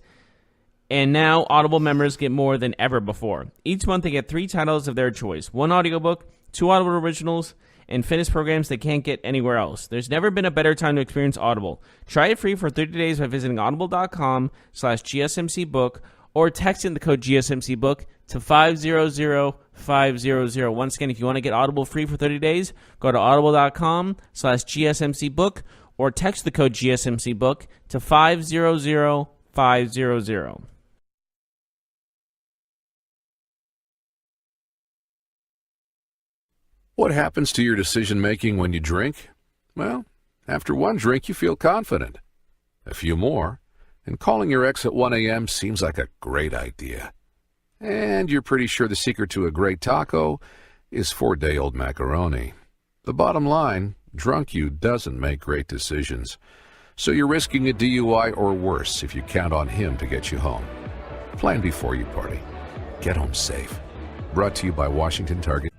And now Audible members get more than ever before. Each month they get 3 titles of their choice. 1 audiobook, 2 Audible originals, and finished programs they can't get anywhere else. There's never been a better time to experience Audible. Try it free for 30 days by visiting audible.com/GSMCbook or texting the code GSMCbook to 500500. Once again, if you want to get Audible free for 30 days, go to audible.com/GSMCbook or text the code GSMCbook to 500500. What happens to your decision-making when you drink? Well, after one drink, you feel confident. A few more, and calling your ex at 1 a.m. seems like a great idea. And you're pretty sure the secret to a great taco is 4-day-old macaroni. The bottom line, drunk you doesn't make great decisions. So you're risking a DUI or worse if you count on him to get you home. Plan before you party. Get home safe. Brought to you by Washington Target.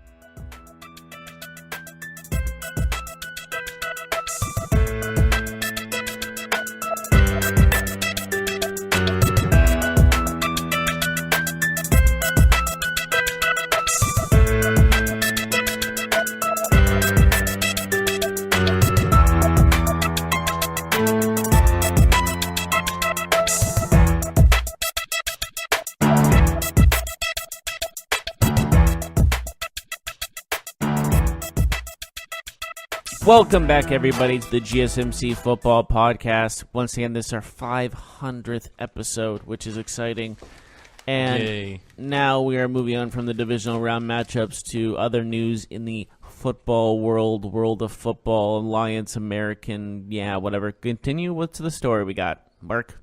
Welcome back, everybody, to the GSMC Football Podcast. Once again, this is our 500th episode, which is exciting. And now we are moving on from the divisional round matchups to other news in the football world of football, Alliance, American, whatever. Continue. What's the story we got? Mark,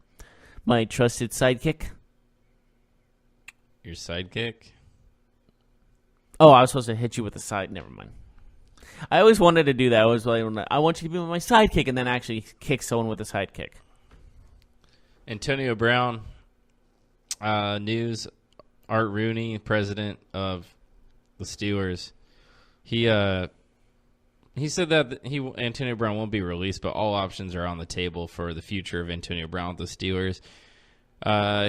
my trusted sidekick. Your sidekick? Oh, I was supposed to hit you with the side. Never mind. I always wanted to do that. I was like, I want you to be my sidekick, and then actually kick someone with a sidekick. Antonio Brown, news. Art Rooney, president of the Steelers, he said that Antonio Brown won't be released, but all options are on the table for the future of Antonio Brown with the Steelers.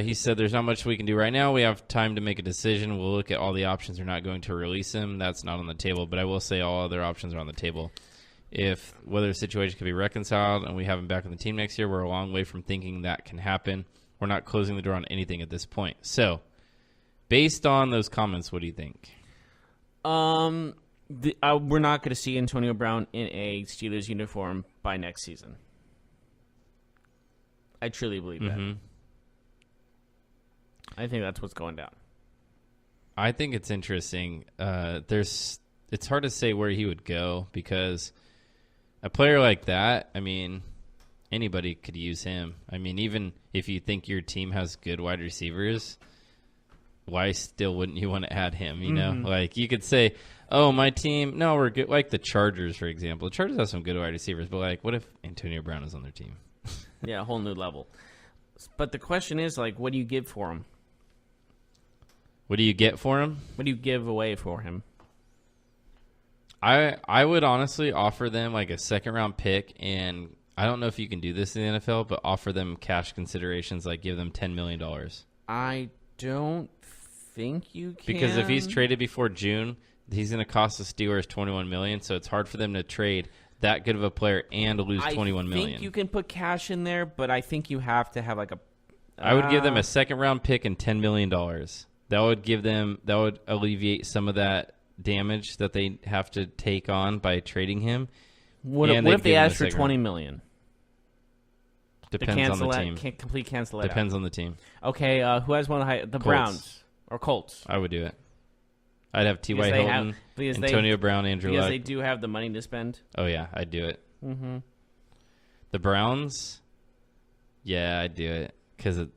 He said there's not much we can do right now. We have time to make a decision. We'll look at all the options. We're not going to release him. That's not on the table, but I will say all other options are on the table. Whether the situation can be reconciled and we have him back on the team next year, we're a long way from thinking that can happen. We're not closing the door on anything at this point. So, based on those comments, what do you think? We're not going to see Antonio Brown in a Steelers uniform by next season. I truly believe that. I think that's what's going down. I think it's interesting. It's hard to say where he would go because a player like that, I mean, anybody could use him. I mean, even if you think your team has good wide receivers, why still wouldn't you want to add him? You know, like you could say, "Oh, my team, no, we're good." Like the Chargers, for example. The Chargers have some good wide receivers, but like, what if Antonio Brown is on their team? Yeah, a whole new level. But the question is, like, what do you give for him? What do you get for him? What do you give away for him? I would honestly offer them like a second-round pick, and I don't know if you can do this in the NFL, but offer them cash considerations, like give them $10 million. I don't think you can. Because if he's traded before June, he's going to cost the Steelers $21 million, so it's hard for them to trade that good of a player and lose $21 million. I think you can put cash in there, but I think you have to have like a... I would give them a second-round pick and $10 million. That would alleviate some of that damage that they have to take on by trading him. What if they ask for $20 million? Depends on the team. Complete cancel it. Depends on the team. Okay, who has one of the Browns or Colts? I would do it. I'd have T.Y. Hilton, Antonio Brown, Andrew Luck. Because they do have the money to spend. Oh, yeah, I'd do it. Mm-hmm. The Browns, yeah, I'd do it. Because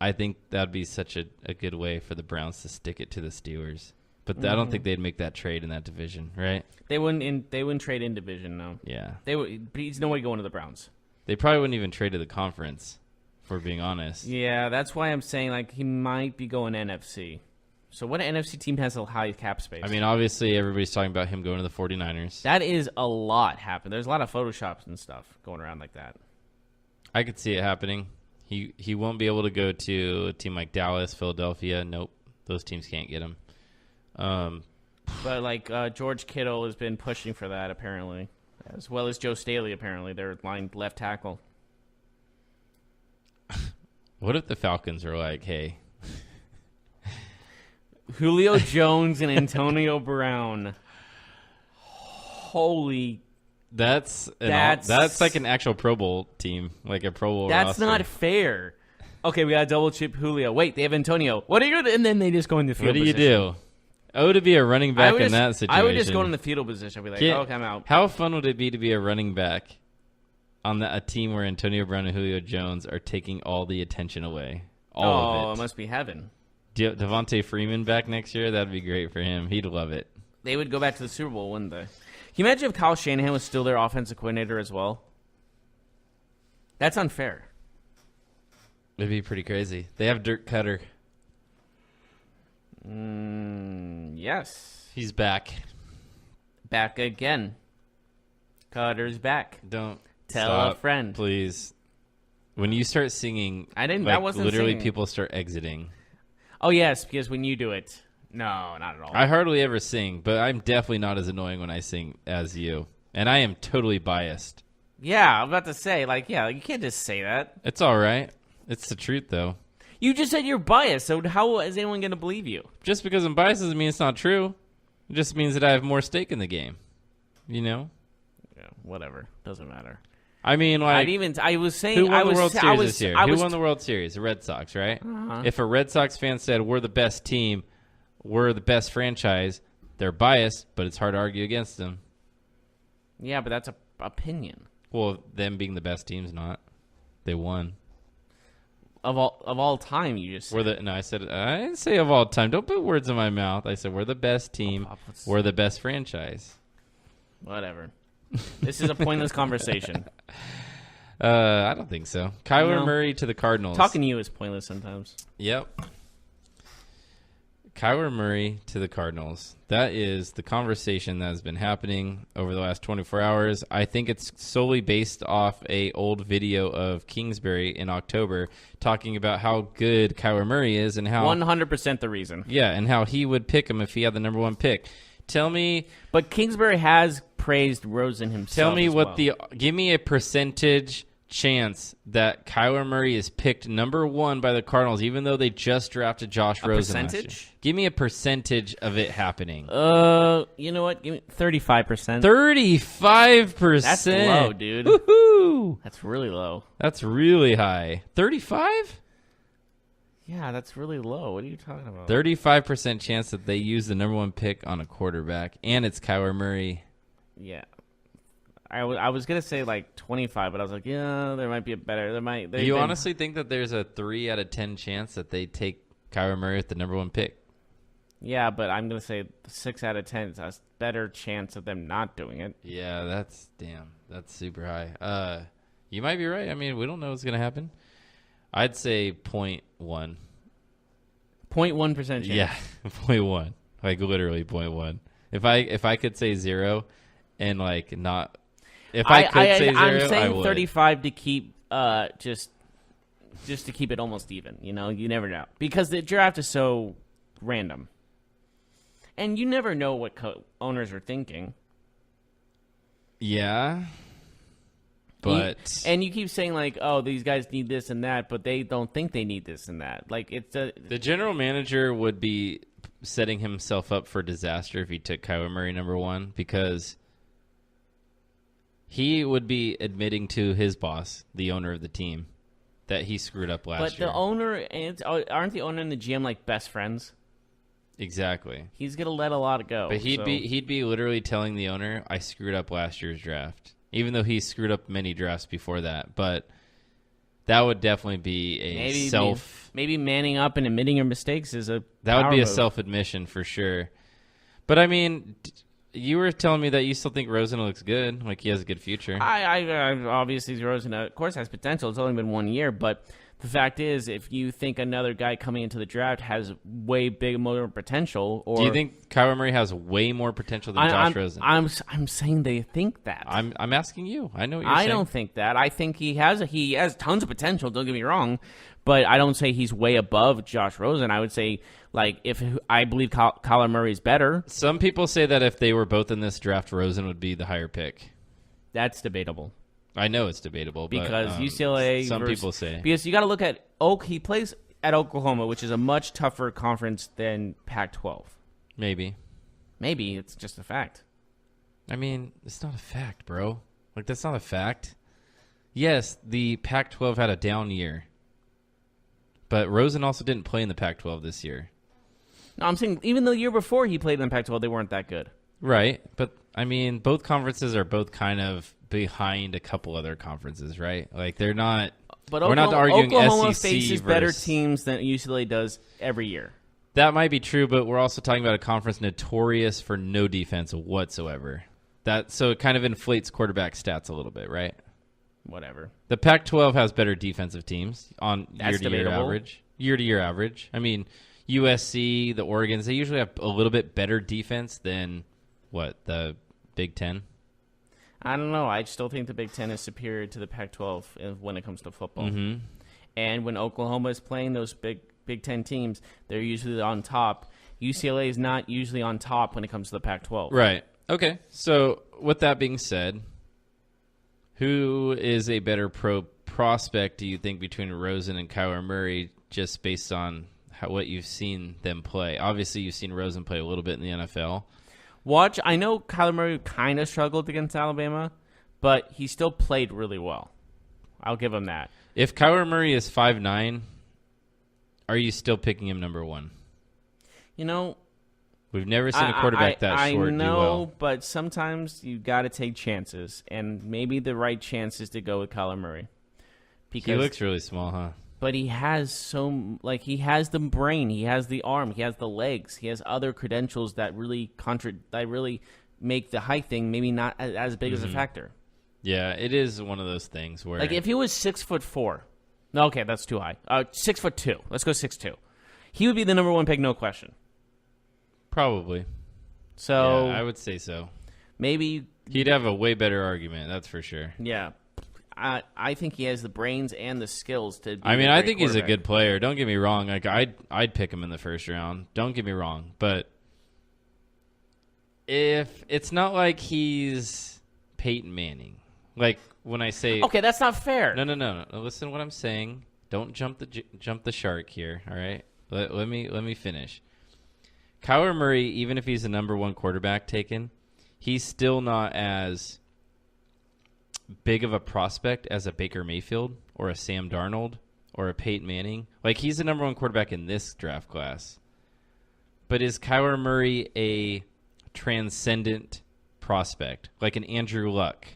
I think that would be such a good way for the Browns to stick it to the Steelers. But I don't think they'd make that trade in that division, right? They wouldn't trade in division, no. Yeah. But he's no way going to the Browns. They probably wouldn't even trade to the conference, if we're being honest. Yeah, that's why I'm saying like he might be going NFC. So what NFC team has a high cap space? I mean, obviously everybody's talking about him going to the 49ers. That is a lot happening. There's a lot of Photoshops and stuff going around like that. I could see it happening. He won't be able to go to a team like Dallas, Philadelphia. Nope, those teams can't get him. But like George Kittle has been pushing for that apparently, as well as Joe Staley apparently. They're line left tackle. What if the Falcons are like, hey, Julio Jones and Antonio Brown? Holy, that's like an actual Pro Bowl team, like a Pro Bowl. That's roster. not fair. Okay, we got to double chip Julio. Wait, they have Antonio. What are you gonna? And then they just go in the field. What do you position. do? Oh, to be a running back in that situation. I would just go in the fetal position. I'd be like, okay, I'm out. How fun would it be to be a running back on a team where Antonio Brown and Julio Jones are taking all the attention away? All of it. It must be heaven. Devontae Freeman back next year? That'd be great for him. He'd love it. They would go back to the Super Bowl, wouldn't they? Can you imagine if Kyle Shanahan was still their offensive coordinator as well? That's unfair. It'd be pretty crazy. They have Dirk Cutter. Yes. He's back. Back again. Cutter's back. Don't tell stop, a friend, please. When you start singing, I didn't. Like, that wasn't literally singing. People start exiting. Oh yes, because when you do it, no, not at all. I hardly ever sing, but I'm definitely not as annoying when I sing as you, and I am totally biased. Yeah, I'm about to say, you can't just say that. It's all right. It's the truth, though. You just said you're biased, so how is anyone going to believe you? Just because I'm biased doesn't mean it's not true. It just means that I have more stake in the game. You know? Yeah, whatever. Doesn't matter. I mean, like, I was saying, who won the World Series this year? Who won the World Series? The Red Sox, right? Uh-huh. If a Red Sox fan said, we're the best team, we're the best franchise, they're biased, but it's hard to argue against them. Yeah, but that's an opinion. Well, them being the best team's not. They won. Of all time, you just said. I didn't say of all time. Don't put words in my mouth. I said we're the best team. We're the best franchise. Whatever. This is a pointless conversation. I don't think so. Kyler Murray to the Cardinals. Talking to you is pointless sometimes. Yep. Kyler Murray to the Cardinals. That is the conversation that has been happening over the last 24 hours. I think it's solely based off a old video of Kingsbury in October talking about how good Kyler Murray is and how 100% the reason. Yeah, and how he would pick him if he had the number one pick. Tell me, but Kingsbury has praised Rosen himself. Tell me give me a percentage chance that Kyler Murray is picked number one by the Cardinals, even though they just drafted Josh Rosen. Percentage? Give me a percentage of it happening. You know what? Give me 35%. 35%. That's low, dude. Woohoo! That's really low. That's really high. 35? Yeah, that's really low. What are you talking about? 35% chance that they use the number one pick on a quarterback, and it's Kyler Murray. Yeah. I was going to say like 25, but I was like, yeah, there might be a better. Do you honestly think that there's a 3 out of 10 chance that they take Kyler Murray with the number one pick? Yeah, but I'm going to say 6 out of 10 is a better chance of them not doing it. Yeah, that's super high. You might be right. I mean, we don't know what's going to happen. I'd say 0.1. 0.1% chance. Yeah, 0.1. Like literally 0.1. If I could say 0 and like not, if I could say 0, I'm saying I would. 35 to keep just to keep it almost even. You know, you never know because the draft is so random, and you never know what owners are thinking. Yeah. But and you keep saying like, oh, these guys need this and that, but they don't think they need this and that. Like the general manager would be setting himself up for disaster if he took Kyler Murray number 1 because he would be admitting to his boss, the owner of the team, that he screwed up last year. But the owner aren't the owner and the GM like best friends? Exactly. He's gonna let a lot go. But he'd be literally telling the owner, "I screwed up last year's draft." Even though he screwed up many drafts before that, but that would definitely be a maybe manning up and admitting your mistakes is a that would be a move. self-admission for sure. But I mean, you were telling me that you still think Rosen looks good, like he has a good future. I obviously Rosen, of course, has potential. It's only been 1 year, but the fact is, if you think another guy coming into the draft has way big more potential, or do you think Kyler Murray has way more potential than Josh Rosen? I'm saying they think that. I'm asking you. I know what you're saying. I don't think that. I think he has tons of potential. Don't get me wrong, but I don't say he's way above Josh Rosen. I would say like if I believe Kyler Murray is better. Some people say that if they were both in this draft, Rosen would be the higher pick. That's debatable. I know it's debatable because but, UCLA. Some people say because you got to look at he plays at Oklahoma, which is a much tougher conference than Pac-12. Maybe it's just a fact. I mean, it's not a fact, bro. Like that's not a fact. Yes, the Pac-12 had a down year, but Rosen also didn't play in the Pac-12 this year. No, I'm saying even the year before he played in the Pac-12, they weren't that good. Right, but I mean, both conferences are both kind of behind a couple other conferences, right? Like they're not. But we're not arguing Oklahoma SEC faces better teams than UCLA does every year. That might be true, but we're also talking about a conference notorious for no defense whatsoever. So it kind of inflates quarterback stats a little bit, right? Whatever. The Pac-12 has better defensive teams on That's year-to-year debatable. average. Year-to-year average. I mean, USC, the Oregons, they usually have a little bit better defense than the Big Ten. I don't know. I still think the Big Ten is superior to the Pac-12 when it comes to football. Mm-hmm. And when Oklahoma is playing those Big Ten teams, they're usually on top. UCLA is not usually on top when it comes to the Pac-12. Right. Okay. So with that being said, who is a better prospect, do you think, between Rosen and Kyler Murray, just based on what you've seen them play? Obviously, you've seen Rosen play a little bit in the NFL. I know Kyler Murray kind of struggled against Alabama, but he still played really well. I'll give him that. If Kyler Murray is 5'9", are you still picking him number 1? You know, we've never seen a quarterback that short do well. I know, but sometimes you got to take chances, and maybe the right chance is to go with Kyler Murray. Because he looks really small, huh? But he has he has the brain, he has the arm, he has the legs, he has other credentials that really make the height thing maybe not as big as a factor. Yeah, it is one of those things where, like, if he was 6'4", no, okay, that's too high. 6'2", let's go 6'2". He would be the number 1 pick, no question. Probably. So yeah, I would say so. Maybe he'd have a way better argument, that's for sure. Yeah. I think he has the brains and the skills to be I think he's a good player. Don't get me wrong. Like I'd pick him in the first round. Don't get me wrong. But if it's not like he's Peyton Manning. Like when I say okay, that's not fair. No. Listen to what I'm saying. Don't jump the shark here, all right? Let me finish. Kyler Murray, even if he's the number 1 quarterback taken, he's still not as big of a prospect as a Baker Mayfield or a Sam Darnold or a Peyton Manning. Like, he's the number 1 quarterback in this draft class. But is Kyler Murray a transcendent prospect, like an Andrew Luck,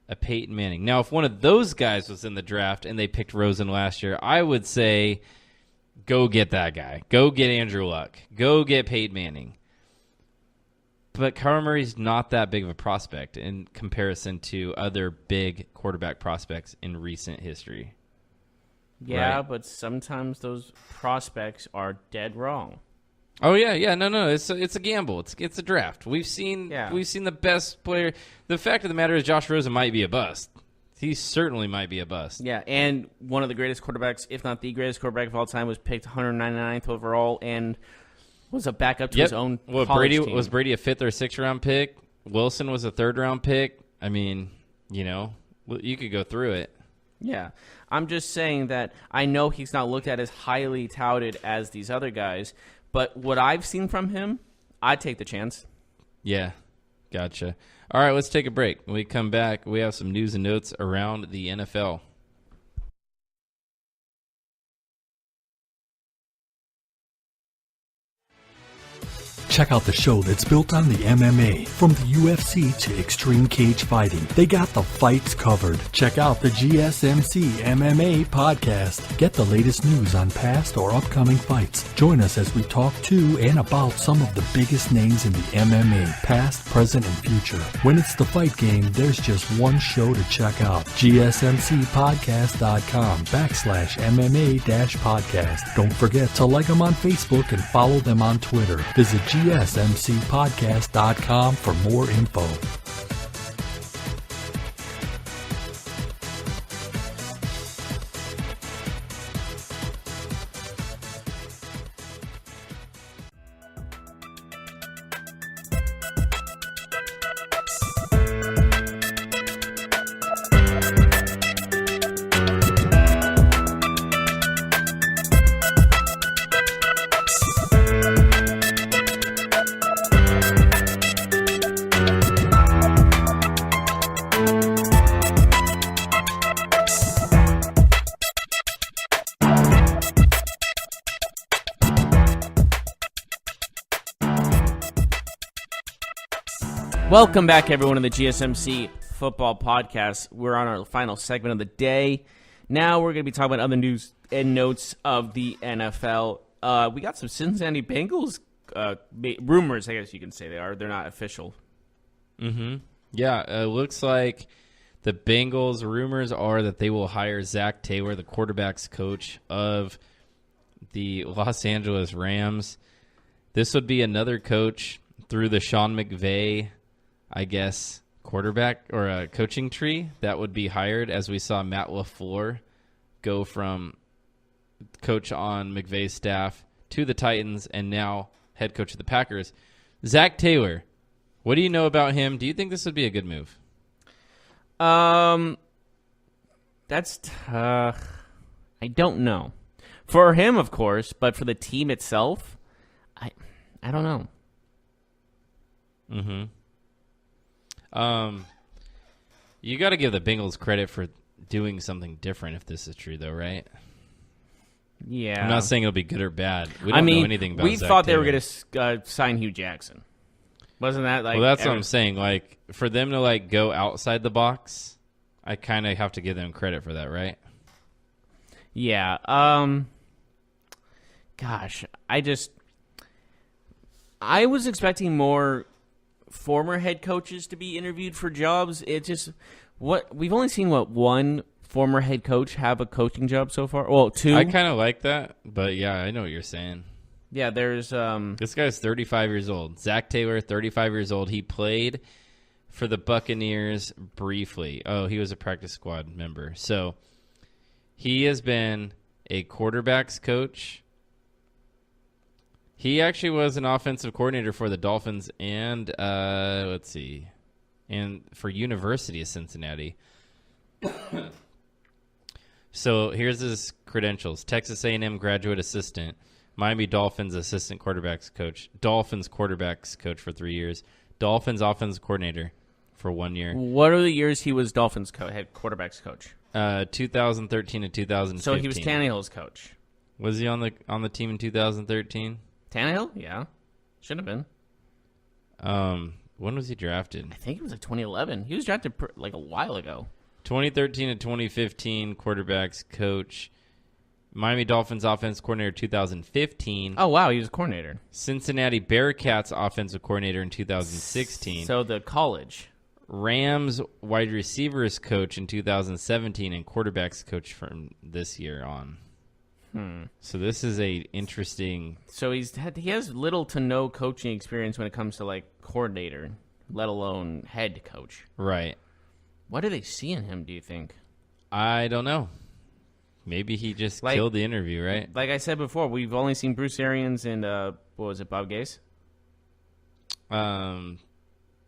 a Peyton Manning? Now, if one of those guys was in the draft and they picked Rosen last year, I would say go get that guy. Go get Andrew Luck. Go get Peyton Manning. But Kyler Murray's not that big of a prospect in comparison to other big quarterback prospects in recent history. Yeah, Right. but sometimes those prospects are dead wrong. Oh yeah, no. It's a gamble. It's a draft. We've seen the best player. The fact of the matter is, Josh Rosen might be a bust. He certainly might be a bust. Yeah, and one of the greatest quarterbacks, if not the greatest quarterback of all time, was picked 199th overall and was a backup to his own college team. Was Brady a 5th or 6th round pick? Wilson was a 3rd round pick. I mean, you could go through it. Yeah, I'm just saying that I know he's not looked at as highly touted as these other guys, but what I've seen from him, I'd take the chance. Yeah, gotcha. All right, let's take a break. When we come back, we have some news and notes around the NFL. Check out the show that's built on the MMA. From the UFC to extreme cage fighting, they got the fights covered. Check out the GSMC MMA podcast. Get the latest news on past or upcoming fights. Join us as we talk to and about some of the biggest names in the MMA, past, present, and future. When it's the fight game, there's just one show to check out. GSMCpodcast.com/MMA-podcast. Don't forget to like them on Facebook and follow them on Twitter. Visit GSMCpodcast.com for more info. Welcome back, everyone, to the GSMC Football Podcast. We're on our final segment of the day. Now we're going to be talking about other news and notes of the NFL. We got some Cincinnati Bengals rumors, I guess you can say they are. They're not official. Mm-hmm. Yeah, it looks like the Bengals rumors are that they will hire Zach Taylor, the quarterback's coach of the Los Angeles Rams. This would be another coach through the Sean McVay, I guess, quarterback or a coaching tree that would be hired, as we saw Matt LaFleur go from coach on McVay's staff to the Titans and now head coach of the Packers. Zach Taylor, what do you know about him? Do you think this would be a good move? That's I don't know. For him, of course, but for the team itself, I don't know. Mm-hmm. You got to give the Bengals credit for doing something different if this is true, though, right? Yeah. I'm not saying it'll be good or bad. We don't know anything about we Zach thought they Taylor. were going to sign Hugh Jackson. Wasn't that like? Well, that's what I'm saying. Like, for them to like go outside the box, I kind of have to give them credit for that, right? Yeah. Gosh, I was expecting more former head coaches to be interviewed for jobs. It just we've only seen one former head coach have a coaching job so far. Well, 2. I kind of like that, but yeah, I know what you're saying. Yeah, there's This guy's 35 years old. Zach Taylor, 35 years old. He played for the Buccaneers briefly. Oh, he was a practice squad member. So he has been a quarterback's coach. He actually was an offensive coordinator for the Dolphins and, and for University of Cincinnati. So here's his credentials. Texas A&M graduate assistant. Miami Dolphins assistant quarterbacks coach. Dolphins quarterbacks coach for 3 years. Dolphins offensive coordinator for 1 year. What are the years he was Dolphins head quarterbacks coach? 2013 to 2015. So he was Tannehill's coach. Was he on the team in 2013? Tannehill? Yeah. Should have been. When was he drafted? I think it was like 2011. He was drafted like a while ago. 2013 to 2015 quarterbacks coach. Miami Dolphins offensive coordinator 2015. Oh, wow. He was a coordinator. Cincinnati Bearcats offensive coordinator in 2016. So the college. Rams wide receivers coach in 2017 and quarterbacks coach from this year on. So this is a interesting. So he has little to no coaching experience when it comes to like coordinator, let alone head coach. Right. What do they see in him, do you think? I don't know. Maybe he just killed the interview, right? Like I said before, we've only seen Bruce Arians and what was it, Bob Gase?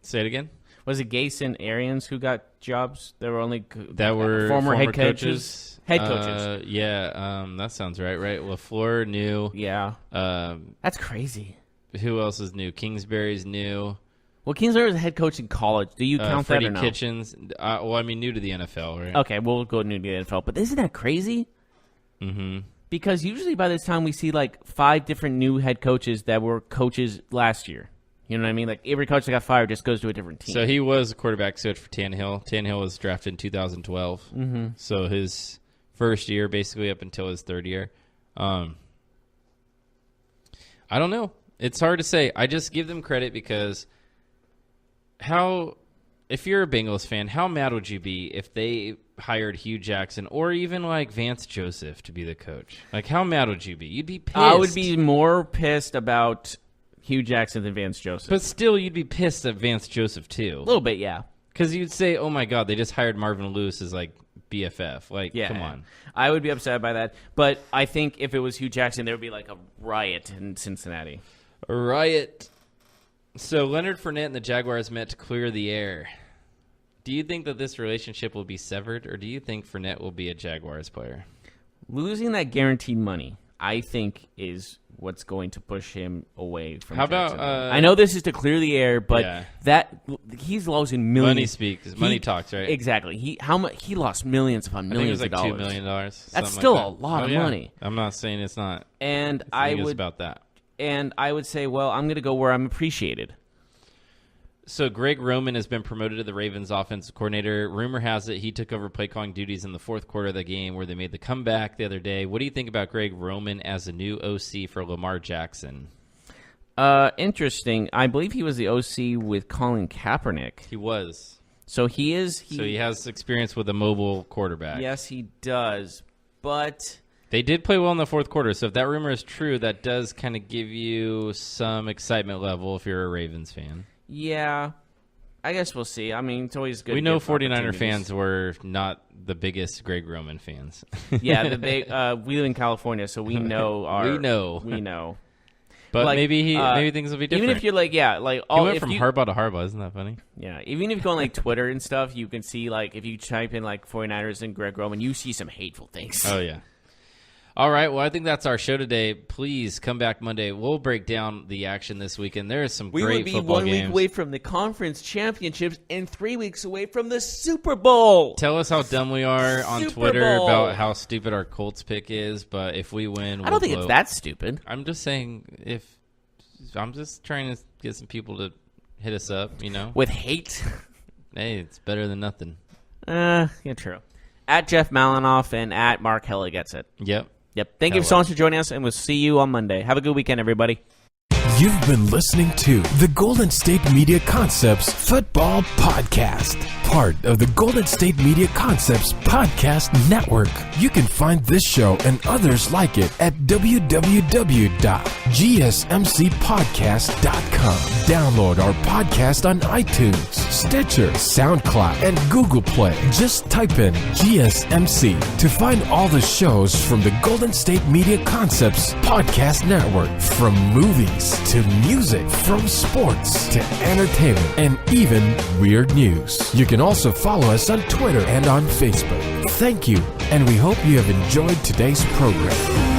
Say it again. Was it Gase and Arians who got jobs? That were only former head coaches. Head coaches. That sounds right. Right. LaFleur new. Yeah. That's crazy. Who else is new? Kingsbury's new. Well, Kingsbury was a head coach in college. Do you count Freddie that or no? Kitchens. New to the NFL, right? Okay, we'll go new to the NFL. But isn't that crazy? Mm-hmm. Because usually by this time we see like 5 different new head coaches that were coaches last year. You know what I mean? Like every coach that got fired just goes to a different team. So he was a quarterback coach for Tannehill. Tannehill was drafted in 2012. Mm-hmm. So his first year, basically up until his third year. I don't know. It's hard to say. I just give them credit because if you're a Bengals fan, how mad would you be if they hired Hugh Jackson or even like Vance Joseph to be the coach? Like how mad would you be? You'd be pissed. I would be more pissed about Hugh Jackson than Vance Joseph. But still, you'd be pissed at Vance Joseph too. A little bit, yeah. Because you'd say, oh my God, they just hired Marvin Lewis as like BFF. Like, Yeah. come on. I would be upset by that. But I think if it was Hugh Jackson, there would be like a riot in Cincinnati. A riot. So Leonard Fournette and the Jaguars met to clear the air. Do you think that this relationship will be severed, or do you think Fournette will be a Jaguars player? Losing that guaranteed money, I think, is what's going to push him away from How about, Jacksonville. I know this is to clear the air, but Yeah. he's losing millions. Money speaks. Money talks, right? Exactly. He lost millions upon I think it millions was like of dollars. $2 million. That's still a lot of money. I'm not saying it's not. And I I think it's would about that. And I would say, well, I'm going to go where I'm appreciated. So Greg Roman has been promoted to the Ravens offensive coordinator. Rumor has it he took over play calling duties in the fourth quarter of the game where they made the comeback the other day. What do you think about Greg Roman as a new OC for Lamar Jackson? Interesting. I believe he was the OC with Colin Kaepernick. He was. So he is. So he has experience with a mobile quarterback. Yes, he does. But they did play well in the fourth quarter. So if that rumor is true, that does kind of give you some excitement level if you're a Ravens fan. Yeah, I guess we'll see. I mean, it's always good. We to know get 49er fans were not the biggest Greg Roman fans. Yeah, we live in California, so we know We know. But Like, maybe things will be different. Even if you're like, he went from Harbaugh to Harbaugh. Isn't that funny? Yeah, even if you go on like Twitter and stuff, you can see like if you type in like 49ers and Greg Roman, you see some hateful things. Oh yeah. All right, well, I think that's our show today. Please come back Monday. We'll break down the action this weekend. There is some great football games. We would be 1 week away from the conference championships and 3 weeks away from the Super Bowl. Tell us how dumb we are on Super Twitter Bowl. about how stupid our Colts pick is, but if we win, I don't think it's that stupid. I'm just saying I'm just trying to get some people to hit us up, With hate? Hey, it's better than nothing. Yeah, true. At Jeff Malinoff and at Mark Hella gets it. Yep. Thank you so much for joining us, and we'll see you on Monday. Have a good weekend, everybody. You've been listening to the Golden State Media Concepts Football Podcast, part of the Golden State Media Concepts Podcast Network. You can find this show and others like it at www.gsmcpodcast.com. Download our podcast on iTunes, Stitcher, SoundCloud, and Google Play. Just type in GSMC to find all the shows from the Golden State Media Concepts Podcast Network, from movies to music, from sports to entertainment, and even weird news. You can also follow us on Twitter and on Facebook. Thank you, and we hope you have enjoyed today's program.